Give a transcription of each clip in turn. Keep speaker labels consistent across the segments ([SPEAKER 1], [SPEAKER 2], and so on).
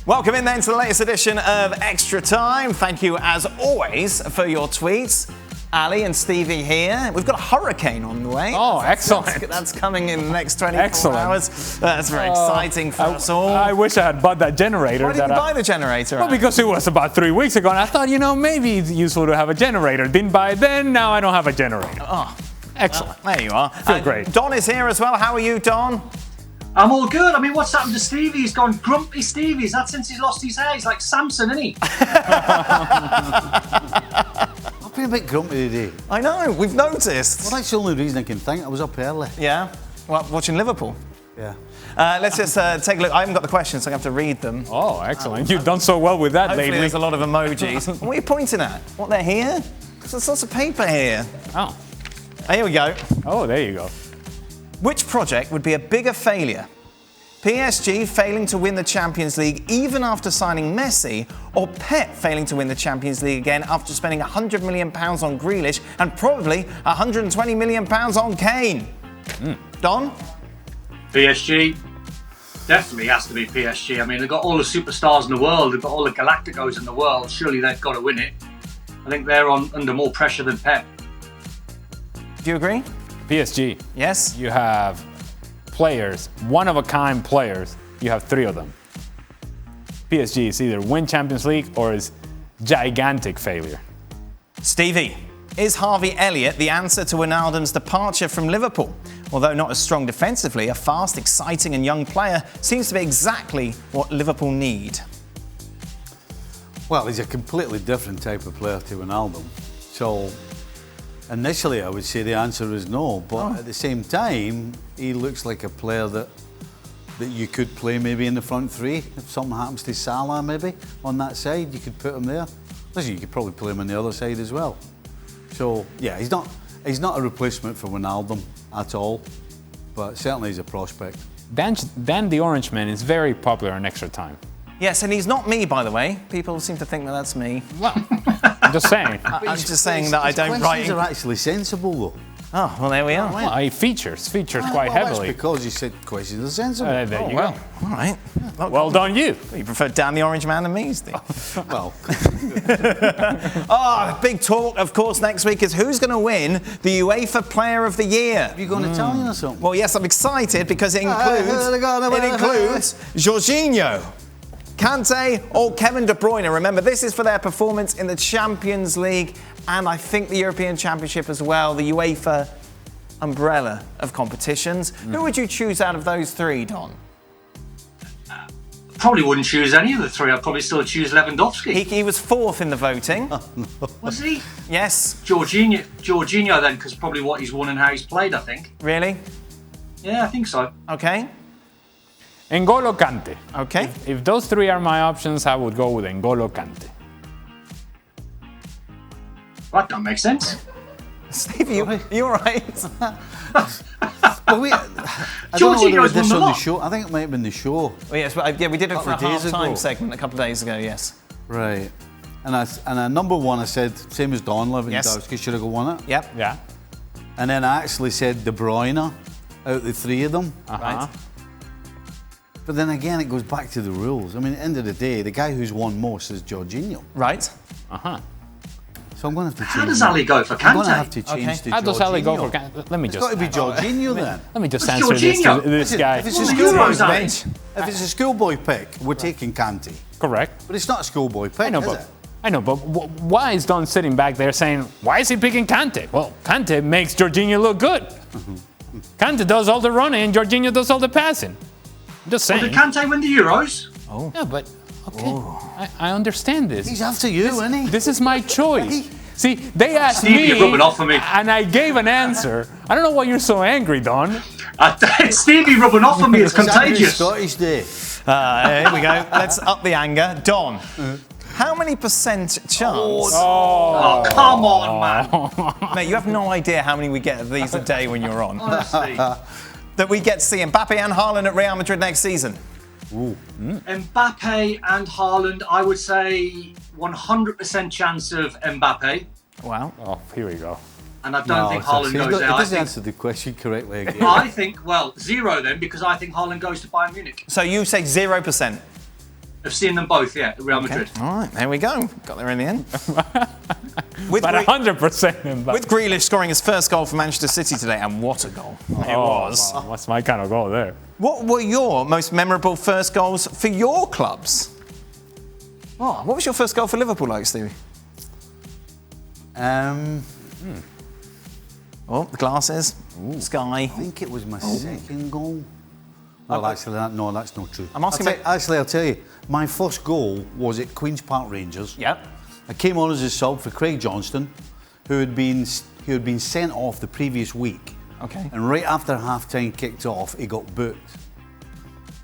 [SPEAKER 1] Welcome in then to the latest edition of Extra Time. Thank you, as always, for your tweets. Ali and Stevie here. We've got a hurricane on the way.
[SPEAKER 2] Oh, excellent.
[SPEAKER 1] That's coming in the next 24 hours. That's very exciting for us all.
[SPEAKER 2] I wish I had bought that generator.
[SPEAKER 1] Why did you buy the generator?
[SPEAKER 2] Well, because it was about 3 weeks ago, and I thought, maybe it's useful to have a generator. Didn't buy it then, now I don't have a generator.
[SPEAKER 1] Oh,
[SPEAKER 2] excellent.
[SPEAKER 1] Well, there you are.
[SPEAKER 2] Feel great.
[SPEAKER 1] Don is here as well. How are you, Don?
[SPEAKER 3] I'm all good. I mean, what's happened to Stevie? He's gone grumpy Stevie. Is that since he's lost his hair? He's like Samson, isn't he?
[SPEAKER 4] I've been a bit grumpy today.
[SPEAKER 1] I know, we've noticed.
[SPEAKER 4] Well, that's the only reason I can think. I was up early.
[SPEAKER 1] Yeah? Well, watching Liverpool.
[SPEAKER 4] Yeah.
[SPEAKER 1] Let's just take a look. I haven't got the questions, so I have to read them.
[SPEAKER 2] Oh, excellent. You've done so well with that
[SPEAKER 1] Hopefully
[SPEAKER 2] lately.
[SPEAKER 1] there's a lot of emojis. What are you pointing at? What, they're here? There's lots of paper here.
[SPEAKER 2] Oh.
[SPEAKER 1] Here we go.
[SPEAKER 2] Oh, there you go.
[SPEAKER 1] Which project would be a bigger failure? PSG failing to win the Champions League even after signing Messi, or Pep failing to win the Champions League again after spending £100 million on Grealish and probably £120 million on Kane? Don?
[SPEAKER 3] PSG. Definitely has to be PSG. I mean, they've got all the superstars in the world. They've got all the Galacticos in the world. Surely they've got to win it. I think they're under more pressure than Pep.
[SPEAKER 1] Do you agree?
[SPEAKER 2] PSG.
[SPEAKER 1] Yes?
[SPEAKER 2] You have players, one-of-a-kind players. You have 3 of them. PSG is either win Champions League or is gigantic failure.
[SPEAKER 1] Stevie, is Harvey Elliott the answer to Wijnaldum's departure from Liverpool? Although not as strong defensively, a fast, exciting and young player seems to be exactly what Liverpool need.
[SPEAKER 4] Well, he's a completely different type of player to Wijnaldum. So, initially I would say the answer is no, but at the same time, he looks like a player that you could play maybe in the front 3. If something happens to Salah maybe on that side, you could put him there. Listen, you could probably play him on the other side as well. So, yeah, he's not a replacement for Wijnaldum at all, but certainly he's a prospect.
[SPEAKER 2] Dan the Orange Man is very popular in Extra Time.
[SPEAKER 1] Yes, and he's not me, by the way. People seem to think that that's me.
[SPEAKER 2] Well, I'm just saying.
[SPEAKER 1] I'm just saying that I don't write.
[SPEAKER 4] His questions are actually sensible, though.
[SPEAKER 1] Oh, well, there we are.
[SPEAKER 2] Well, he features quite
[SPEAKER 4] Well,
[SPEAKER 2] heavily.
[SPEAKER 4] that's because you said questions are sensible.
[SPEAKER 2] There you
[SPEAKER 1] well,
[SPEAKER 2] go.
[SPEAKER 1] all right.
[SPEAKER 2] Well done, you.
[SPEAKER 1] You prefer Dan the Orange Man than me, Steve?
[SPEAKER 4] Well,
[SPEAKER 1] Big talk, of course, next week is who's going to win the UEFA Player of the Year.
[SPEAKER 4] are you going Italian or something?
[SPEAKER 1] Well, yes, I'm excited because it includes Jorginho, Kante or Kevin De Bruyne. Remember, this is for their performance in the Champions League and I think the European Championship as well, the UEFA umbrella of competitions. Who would you choose out of those 3, Don?
[SPEAKER 3] Probably wouldn't choose any of the 3. I'd probably still choose Lewandowski.
[SPEAKER 1] He was 4th in the voting.
[SPEAKER 3] Was he?
[SPEAKER 1] Yes.
[SPEAKER 3] Jorginho then, because probably what he's won and how he's played, I think.
[SPEAKER 1] Really?
[SPEAKER 3] Yeah, I think so.
[SPEAKER 1] Okay.
[SPEAKER 2] N'Golo Kante.
[SPEAKER 1] Okay.
[SPEAKER 2] If those 3 are my options, I would go with N'Golo Kante.
[SPEAKER 3] That don't make sense.
[SPEAKER 1] Stevie, you all right?
[SPEAKER 4] Well, I don't know whether this on the show. I think it might have been the show.
[SPEAKER 1] Well, yes, but we did it for a
[SPEAKER 4] days
[SPEAKER 1] half-time
[SPEAKER 4] ago.
[SPEAKER 1] segment a couple of days ago, yes.
[SPEAKER 4] Right. And number 1, I said, same as Don Lewandowski, should have won it.
[SPEAKER 1] Yep.
[SPEAKER 2] Yeah.
[SPEAKER 4] And then I actually said De Bruyne out of the 3 of them.
[SPEAKER 1] Right.
[SPEAKER 4] But then again, it goes back to the rules. I mean, at the end of the day, the guy who's won most is Jorginho.
[SPEAKER 1] Right.
[SPEAKER 4] So I'm going to have to change.
[SPEAKER 3] How does Ali go for Kante?
[SPEAKER 4] I'm going to have to change to
[SPEAKER 2] How does Ali go for
[SPEAKER 4] Jorginho.
[SPEAKER 2] Kante? Let me
[SPEAKER 4] It's
[SPEAKER 2] just.
[SPEAKER 4] got to be Jorginho then.
[SPEAKER 2] Let me just
[SPEAKER 3] It's
[SPEAKER 2] answer
[SPEAKER 3] Jorginho.
[SPEAKER 2] this guy.
[SPEAKER 4] If it's a
[SPEAKER 3] Well, the
[SPEAKER 4] schoolboy
[SPEAKER 3] Euros, Ali.
[SPEAKER 4] if it's a schoolboy pick, we're taking Kante.
[SPEAKER 2] Correct.
[SPEAKER 4] But it's not a schoolboy pick,
[SPEAKER 2] I know, but why is Don sitting back there saying, why is he picking Kante? Well, Kante makes Jorginho look good. Kante does all the running and Jorginho does all the passing. I'm just saying.
[SPEAKER 3] Well, did Kante win the Euros?
[SPEAKER 2] Yeah, but okay, I understand this.
[SPEAKER 4] He's after you, isn't he?
[SPEAKER 2] This is my choice. See, they asked
[SPEAKER 3] Steve,
[SPEAKER 2] me,
[SPEAKER 3] you're rubbing off on me.
[SPEAKER 2] and I gave an answer. I don't know why you're so angry, Don.
[SPEAKER 3] Stevie rubbing off on me is
[SPEAKER 4] It's actually
[SPEAKER 3] contagious.
[SPEAKER 4] Scottish Day.
[SPEAKER 1] Here we go. Let's up the anger. Don, how many percent chance?
[SPEAKER 3] Oh, come on, man.
[SPEAKER 1] Mate, you have no idea how many we get of these a day when you're on.
[SPEAKER 3] Honestly.
[SPEAKER 1] That we get to see Mbappe and Haaland at Real Madrid next season.
[SPEAKER 3] Mbappe and Haaland, I would say 100% chance of Mbappe.
[SPEAKER 1] Wow.
[SPEAKER 2] Oh, here we go.
[SPEAKER 3] And I don't think Haaland goes there.
[SPEAKER 4] He
[SPEAKER 3] I
[SPEAKER 4] doesn't
[SPEAKER 3] think,
[SPEAKER 4] answer the question correctly again.
[SPEAKER 3] I think, well, 0 then, because I think Haaland goes to Bayern Munich.
[SPEAKER 1] So you say 0%?
[SPEAKER 3] I've seen them both, yeah, at Real Madrid.
[SPEAKER 1] All right, there we go. Got there in the end.
[SPEAKER 2] But 100% Mbappe.
[SPEAKER 1] With Grealish scoring his first goal for Manchester City today, and what a goal it was.
[SPEAKER 2] Wow, what's my kind of goal there?
[SPEAKER 1] What were your most memorable first goals for your clubs? Oh, what was your first goal for Liverpool like, Stevie? Oh, the glasses. Sky.
[SPEAKER 4] I think it was my second goal. Well, actually, no, that's not true.
[SPEAKER 1] I'm asking
[SPEAKER 4] I'll tell you. My first goal was at Queen's Park Rangers.
[SPEAKER 1] Yep.
[SPEAKER 4] I came on as a sub for Craig Johnston, who had been sent off the previous week.
[SPEAKER 1] Okay.
[SPEAKER 4] And right after half-time kicked off, he got booked.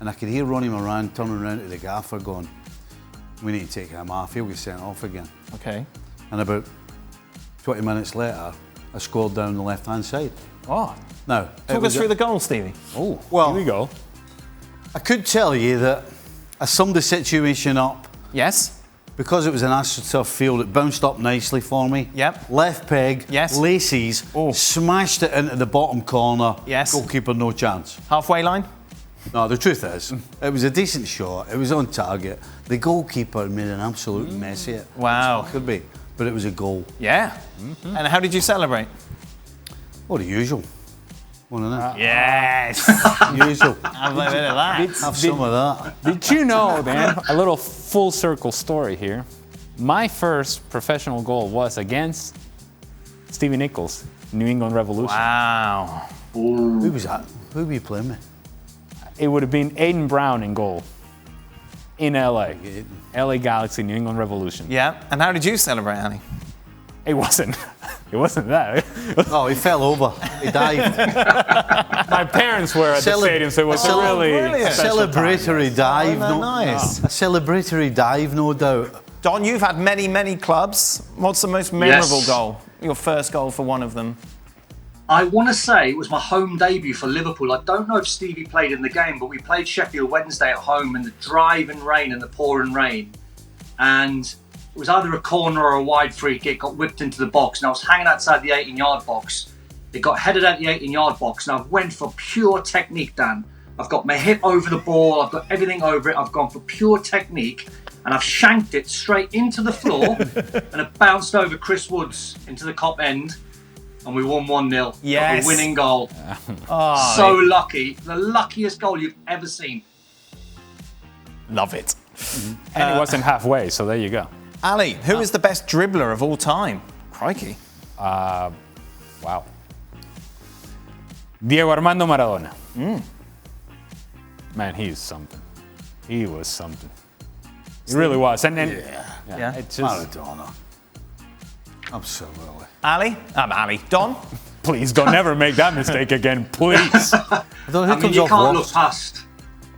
[SPEAKER 4] And I could hear Ronnie Moran turning around to the gaffer going, "We need to take him off, he'll get sent off again."
[SPEAKER 1] Okay.
[SPEAKER 4] And about 20 minutes later, I scored down the left-hand side.
[SPEAKER 1] Oh.
[SPEAKER 4] Now,
[SPEAKER 1] Talk us through the goal, Stevie.
[SPEAKER 2] Oh,
[SPEAKER 4] well,
[SPEAKER 2] here we go.
[SPEAKER 4] I could tell you that I summed the situation up.
[SPEAKER 1] Yes.
[SPEAKER 4] Because it was an AstroTurf field, it bounced up nicely for me.
[SPEAKER 1] Yep.
[SPEAKER 4] Left peg,
[SPEAKER 1] Yes.
[SPEAKER 4] laces, smashed it into the bottom corner.
[SPEAKER 1] Yes.
[SPEAKER 4] Goalkeeper, no chance.
[SPEAKER 1] Halfway line?
[SPEAKER 4] No, the truth is, it was a decent shot. It was on target. The goalkeeper made an absolute mess of it.
[SPEAKER 1] Wow.
[SPEAKER 4] It could be, but it was a goal.
[SPEAKER 1] Yeah. And how did you celebrate?
[SPEAKER 4] Oh, the usual. One of them.
[SPEAKER 1] Yes.
[SPEAKER 4] Usual.
[SPEAKER 1] Have a bit of that.
[SPEAKER 4] Have some of that.
[SPEAKER 2] Did you know, Dan, a little full circle story here. My first professional goal was against Stevie Nichols, New England Revolution.
[SPEAKER 1] Wow.
[SPEAKER 4] Who was that? Who were you playing with?
[SPEAKER 2] It would have been Aiden Brown in goal in LA. LA Galaxy, New England Revolution.
[SPEAKER 1] Yeah. And how did you celebrate, Annie?
[SPEAKER 2] It wasn't that.
[SPEAKER 4] Oh, he fell over. He dived.
[SPEAKER 2] My parents were at the stadium, so it was a really
[SPEAKER 1] brilliant.
[SPEAKER 2] special
[SPEAKER 4] Celebratory dive.
[SPEAKER 1] Oh, nice.
[SPEAKER 4] A celebratory dive, no doubt.
[SPEAKER 1] Don, you've had many, many clubs. What's the most memorable
[SPEAKER 3] Yes.
[SPEAKER 1] goal? Your first goal for one of them?
[SPEAKER 3] I want to say it was my home debut for Liverpool. I don't know if Stevie played in the game, but we played Sheffield Wednesday at home in the driving rain and the pouring rain. And it was either a corner or a wide free kick, got whipped into the box, and I was hanging outside the 18-yard box. It got headed at the 18-yard box, and I went for pure technique, Dan. I've got my hip over the ball, I've got everything over it, I've gone for pure technique, and I've shanked it straight into the floor, and it bounced over Chris Woods into the cop end, and we won 1-0.
[SPEAKER 1] Yes.
[SPEAKER 3] Got the winning goal.
[SPEAKER 1] Oh,
[SPEAKER 3] So lucky. The luckiest goal you've ever seen.
[SPEAKER 1] love it.
[SPEAKER 2] And it wasn't halfway, so there you go.
[SPEAKER 1] Ali, who is the best dribbler of all time? Crikey.
[SPEAKER 2] Wow. Diego Armando Maradona. Man, he's something. He was something. He really was. And
[SPEAKER 1] Yeah.
[SPEAKER 2] it's just,
[SPEAKER 4] Maradona. Absolutely.
[SPEAKER 1] Ali? I'm Ali. Don?
[SPEAKER 2] please don't never make that mistake again, please.
[SPEAKER 4] I don't know who
[SPEAKER 3] I mean,
[SPEAKER 4] comes
[SPEAKER 3] you
[SPEAKER 4] off
[SPEAKER 3] can't
[SPEAKER 4] worst.
[SPEAKER 3] look past.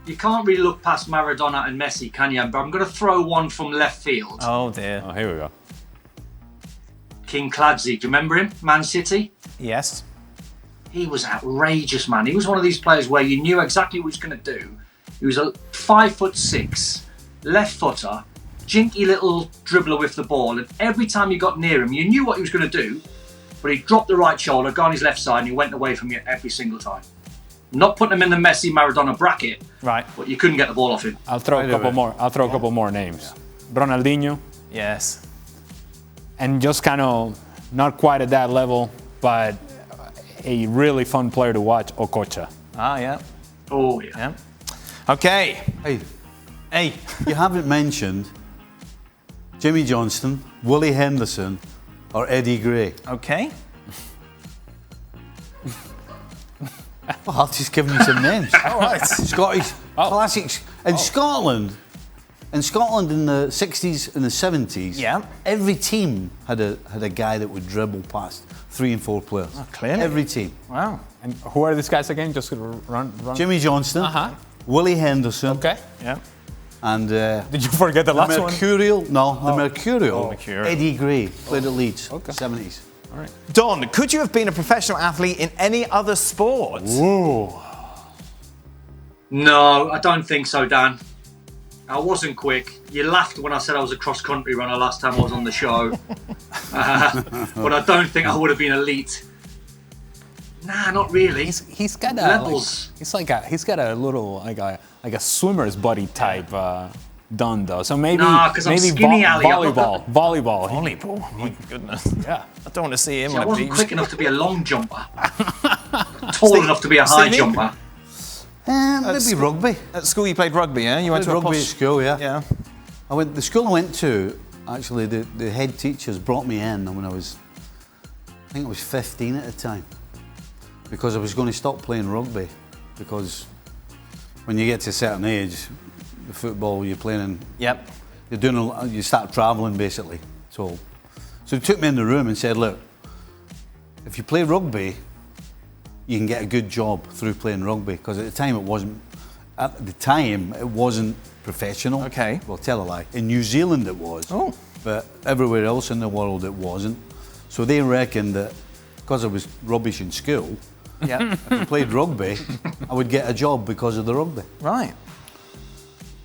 [SPEAKER 3] You can't really look past Maradona and Messi, can you? But I'm going to throw one from left field.
[SPEAKER 1] Oh, dear.
[SPEAKER 2] Oh, here we go.
[SPEAKER 3] King Clancy, do you remember him? Man City.
[SPEAKER 1] Yes.
[SPEAKER 3] He was outrageous, man. He was one of these players where you knew exactly what he was going to do. He was a 5'6", left footer, jinky little dribbler with the ball, and every time you got near him, you knew what he was going to do, but he dropped the right shoulder, got on his left side, and he went away from you every single time. Not putting him in the Messi Maradona bracket,
[SPEAKER 1] Right.
[SPEAKER 3] but you couldn't get the ball off him.
[SPEAKER 2] I'll throw
[SPEAKER 4] Right
[SPEAKER 2] a couple
[SPEAKER 4] away.
[SPEAKER 2] more. I'll throw a couple more names. Ronaldinho,
[SPEAKER 1] Yes.
[SPEAKER 2] and just kind of not quite at that level, but a really fun player to watch, Okocha.
[SPEAKER 1] Ah, yeah.
[SPEAKER 3] Oh, yeah.
[SPEAKER 1] Yeah. Okay.
[SPEAKER 4] Hey,
[SPEAKER 1] Hey.
[SPEAKER 4] you haven't mentioned Jimmy Johnston, Willie Henderson, or Eddie Gray.
[SPEAKER 1] Okay.
[SPEAKER 4] Well, I've just given you some names.
[SPEAKER 1] All right.
[SPEAKER 4] Scottish classics. In Scotland in the 60s and the 70s,
[SPEAKER 1] Yeah.
[SPEAKER 4] every team had a guy that would dribble past 3 and 4 players.
[SPEAKER 1] clearly.
[SPEAKER 4] Every team.
[SPEAKER 2] Wow. And who are these guys again? Just run.
[SPEAKER 4] Jimmy Johnston,
[SPEAKER 2] Uh-huh.
[SPEAKER 4] Willie Henderson,
[SPEAKER 2] Okay.
[SPEAKER 1] Yeah.
[SPEAKER 4] and
[SPEAKER 2] Did you forget the last one?
[SPEAKER 4] Mercurial. No, the Mercurial.
[SPEAKER 1] Mercurial.
[SPEAKER 4] Eddie Gray played at Leeds,
[SPEAKER 2] Okay.
[SPEAKER 4] 70s.
[SPEAKER 2] All right.
[SPEAKER 1] Don, could you have been a professional athlete in any other sport?
[SPEAKER 2] Ooh.
[SPEAKER 3] No, I don't think so, Dan. I wasn't quick. You laughed when I said I was a cross-country runner last time I was on the show. But I don't think I would have been elite. Nah, not really.
[SPEAKER 2] He's got a
[SPEAKER 3] Levels.
[SPEAKER 2] he's got a little like a swimmer's body type. done though. So maybe
[SPEAKER 3] Nah, 'cause I'm
[SPEAKER 2] maybe
[SPEAKER 3] skinny, Ali.
[SPEAKER 2] volleyball. Volleyball.
[SPEAKER 1] Volleyball? Oh, my goodness.
[SPEAKER 2] Yeah.
[SPEAKER 1] I don't want to see him
[SPEAKER 3] I
[SPEAKER 1] on a
[SPEAKER 3] wasn't
[SPEAKER 1] beach.
[SPEAKER 3] quick enough to be a long jumper. Tall enough to be a high
[SPEAKER 1] Stevie?
[SPEAKER 3] jumper.
[SPEAKER 4] Maybe rugby.
[SPEAKER 1] At school you played rugby, yeah? You went to a
[SPEAKER 4] Rugby at
[SPEAKER 1] posh...
[SPEAKER 4] school, yeah.
[SPEAKER 1] Yeah.
[SPEAKER 4] The school I went to, actually, the head teachers brought me in when I think I was 15 at the time, because I was going to stop playing rugby, because when you get to a certain age, the football you're playing in,
[SPEAKER 1] Yep.
[SPEAKER 4] you start travelling basically. So they took me in the room and said, look, if you play rugby, you can get a good job through playing rugby, because at the time it wasn't professional.
[SPEAKER 1] Okay.
[SPEAKER 4] Well, tell a lie. In New Zealand it was.
[SPEAKER 1] Oh.
[SPEAKER 4] But everywhere else in the world it wasn't. So they reckoned that because I was rubbish in school,
[SPEAKER 1] Yeah.
[SPEAKER 4] if I played rugby, I would get a job because of the rugby.
[SPEAKER 1] Right.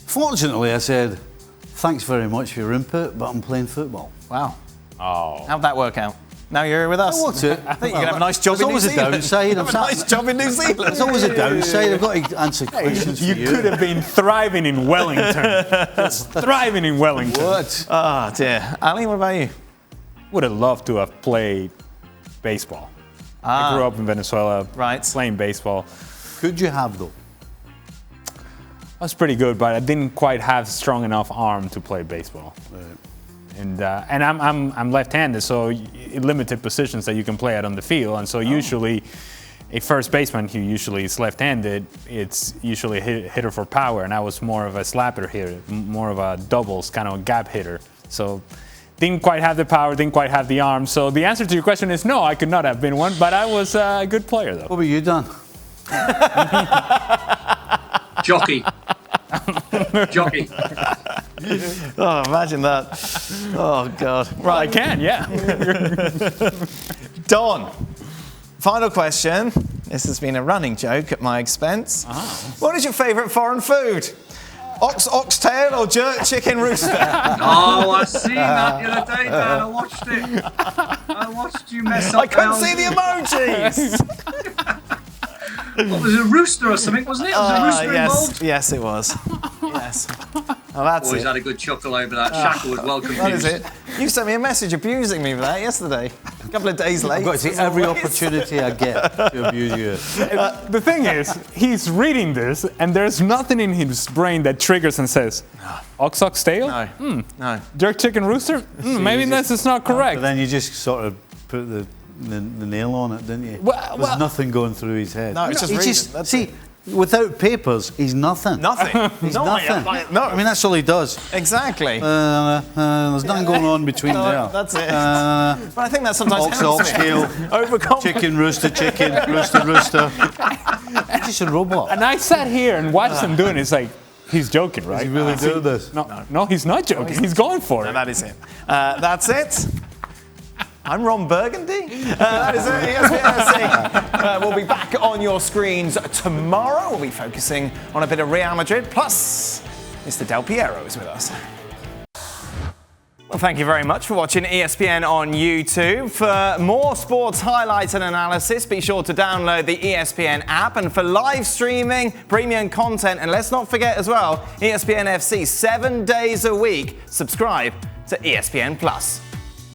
[SPEAKER 4] Fortunately, I said, thanks very much for your input, but I'm playing football.
[SPEAKER 1] Wow.
[SPEAKER 2] Oh.
[SPEAKER 1] How'd that work out? Now you're here with us.
[SPEAKER 4] What's it?
[SPEAKER 1] I think you can have a nice job in New
[SPEAKER 4] There's always a
[SPEAKER 1] Zealand.
[SPEAKER 4] downside.
[SPEAKER 1] Have a nice job in New Zealand.
[SPEAKER 4] There's always a downside. I've got to answer questions for
[SPEAKER 2] You
[SPEAKER 4] you.
[SPEAKER 2] could have been thriving in Wellington. Just thriving in Wellington.
[SPEAKER 4] What?
[SPEAKER 1] Ah, dear. Ali, what about you?
[SPEAKER 2] Would have loved to have played baseball. I grew up in Venezuela
[SPEAKER 1] Right.
[SPEAKER 2] playing baseball.
[SPEAKER 4] Could you have, though?
[SPEAKER 2] I was pretty good, but I didn't quite have strong enough arm to play baseball.
[SPEAKER 4] Right.
[SPEAKER 2] And I'm left-handed, so limited positions that you can play at on the field. And so usually, a first baseman who usually is left-handed, it's usually a hitter for power, and I was more of a slapper hitter, more of a doubles kind of a gap hitter. So didn't quite have the power, didn't quite have the arm. So the answer to your question is no, I could not have been one, but I was a good player though.
[SPEAKER 4] What were you done?
[SPEAKER 3] Jockey. Jockey.
[SPEAKER 1] Oh, imagine that. Oh, God.
[SPEAKER 2] Well, I can, yeah.
[SPEAKER 1] Don, final question. This has been a running joke at my expense. What is your favourite foreign food? Oxtail or jerk chicken rooster?
[SPEAKER 3] Oh, I seen that the other day, Dan. I watched it. I watched you mess up.
[SPEAKER 1] I couldn't see the emojis.
[SPEAKER 3] What was it, a rooster or something, wasn't it? Was a rooster involved?
[SPEAKER 1] Yes, it was. Yes. Oh, that's
[SPEAKER 3] Always
[SPEAKER 1] it.
[SPEAKER 3] had a good chuckle over that. Shaka was well confused.
[SPEAKER 1] That is it. You sent me a message abusing me for that yesterday. A couple of days late.
[SPEAKER 4] I've got to take every opportunity I get to abuse you.
[SPEAKER 2] The thing is, he's reading this, and there's nothing in his brain that triggers and says, oxtail?
[SPEAKER 1] No. No.
[SPEAKER 2] Jerk chicken rooster? Maybe this is not correct.
[SPEAKER 4] But then you just sort of put the nail on it, didn't you?
[SPEAKER 2] Well-
[SPEAKER 4] There's nothing going through his head.
[SPEAKER 1] No, it's just
[SPEAKER 4] He
[SPEAKER 1] reading,
[SPEAKER 4] just
[SPEAKER 1] that's
[SPEAKER 4] see, without papers, he's nothing.
[SPEAKER 1] Nothing.
[SPEAKER 4] He's
[SPEAKER 1] No,
[SPEAKER 4] nothing.
[SPEAKER 1] No.
[SPEAKER 4] I mean, that's all he does.
[SPEAKER 1] Exactly.
[SPEAKER 4] There's nothing going on between there.
[SPEAKER 1] That's it. But I think that sometimes
[SPEAKER 4] Oxtail,
[SPEAKER 1] overconfident.
[SPEAKER 4] chicken, rooster, rooster. He's just a robot.
[SPEAKER 2] And I sat here and watched him doing it. It's like, he's joking, right?
[SPEAKER 4] Does he really do this?
[SPEAKER 2] No, he's not joking. He's going for
[SPEAKER 1] No,
[SPEAKER 2] it.
[SPEAKER 1] that is it. That's it. I'm Ron Burgundy. That is it. ESPNFC. We'll be back on your screens tomorrow. We'll be focusing on a bit of Real Madrid. Plus, Mr. Del Piero is with us. Well, thank you very much for watching ESPN on YouTube. For more sports highlights and analysis, be sure to download the ESPN app. And for live streaming, premium content, and let's not forget as well, ESPN FC 7 days a week. Subscribe to ESPN Plus.